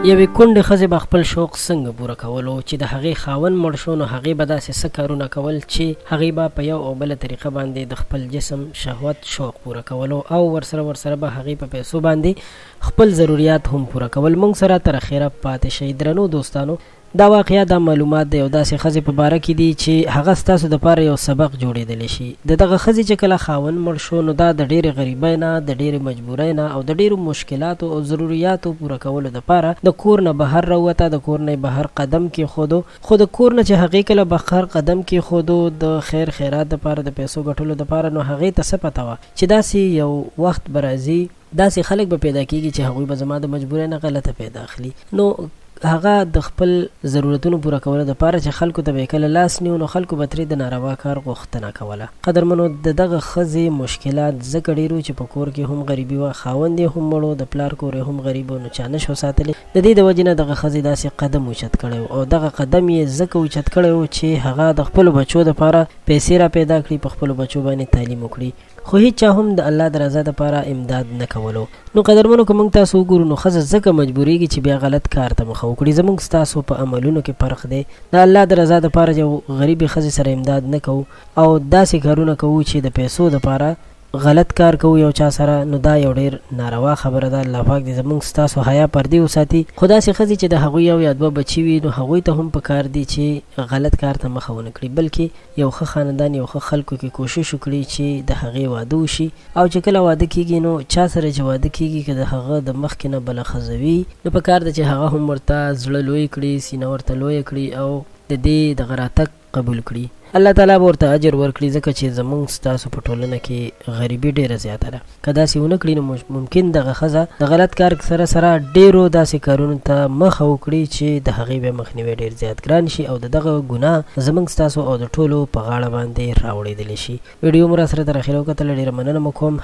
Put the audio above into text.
یوې کونډې ښځې به خپل شوق څنګه پوره کولو چې د هغې خاوند مړ شو، نو هغې به داسې څه کارونه کول چې هغې به په یو او بله طریقه باندې د خپل جسم شهوت شوق پوره کولو او ورسره به هغې په پیسو باندې خپل ضروریات هم پوره کول. موږ سره تر اخره پاتې شئ. درنو دوستانو، دا واقعیا دا معلومات د یو داسې ښځې په باره کې دي چې هغه ستاسو دپاره یو سبق جوړېدلی شي. د دغه ښځې چې کله خاوند مړ شو، نو دا د ډېرې غریبۍ نه، د ډېرې مجبورۍ نه او د ډېرو مشکلاتو او ضروریاتو پوره کولو دپاره د کور نه بهر راووته، د کور نه بهر قدم کېښودو. خو د کور نه چې هغې کله بهر قدم کېښودو د خیر خیرات دپاره، د پیسو ګټلو دپاره، نو هغې ته څه پته وه چې داسې یو وخت به راځي، داسې خلک به پیدا کېږي چې هغوی به زما د مجبورۍ نه غلطه پیدا اخلي. نو هغه د خپل ضرورتونو پوره کولو دپاره چې خلکو ته به یې کله لاس نیو، نو خلکو به ترې د ناروا کار غوښتنه کوله. قدرمنو، د دغه ښځې مشکلات ځکه ډېر وو چې په کور کې هم غریبي وه، خاوند یې هم مړ و، د پلار کور یې هم غریب و، نو چا نه شو ساتلی. د دې د وجې نه دغه ښځې داسې قدم اوچت کړی و، او دغه قدم یې ځکه اوچت کړی و چې هغه د خپلو بچو دپاره پیسې را پیدا کړي، په خپلو بچو باندې تعلیم وکړي، خو هیڅ چا هم د الله د رضا دپاره امداد نه کولو. نو قدرمنو، که موږ تاسو وګورو، نو ښځه ځکه مجبورېږي چې بیا غلط کار ته مخه وکړي. زموږ ستاسو په عملونو کې فرق دی. د الله د رضا دپاره یو غریبې ښځې سره امداد نه کوو او داسې کارونه کوو چې د پیسو دپاره غلط کار کوو یو چا سره، نو دا یو ډېر ناروا خبره ده. الله پاک دې زموږ ستاسو حیا پردې وساتي. خو داسې ښځې چې د هغوی یو یا دوه بچي وي، نو هغوی ته هم پکار دي چې غلط کار ته مخه ونه کړي، بلکې یو ښه خاندان، یو ښه خلکو کې کوشش وکړي چې د هغې واده وشي. او چې کله واده کېږي، نو چا سره چې واده کېږي، که د هغه د مخکې نه بله ښځه وي، نو پکار ده چې هغه هم ورته زړه لوی کړي، سینه ورته لویه کړي او د دې دغه راتګ قبول کړي. الله تعالی به ورته اجر ورکړي، ځکه چې زموږ ستاسو په ټولنه کې غریبي ډېره زیاته ده. که داسې ونه کړي، نو ممکن دغه ښځه د غلط کار سره ډېرو داسې کارونو ته مخه وکړي چې د هغې بیا مخنیوی ډېر زیات ګران شي او د دغه ګناه زموږ ستاسو او د ټولو په غاړه باندې راوړېدلی شي. ویډیو مو را سره تر اخره وکتله، ډېره مننه مو کوم.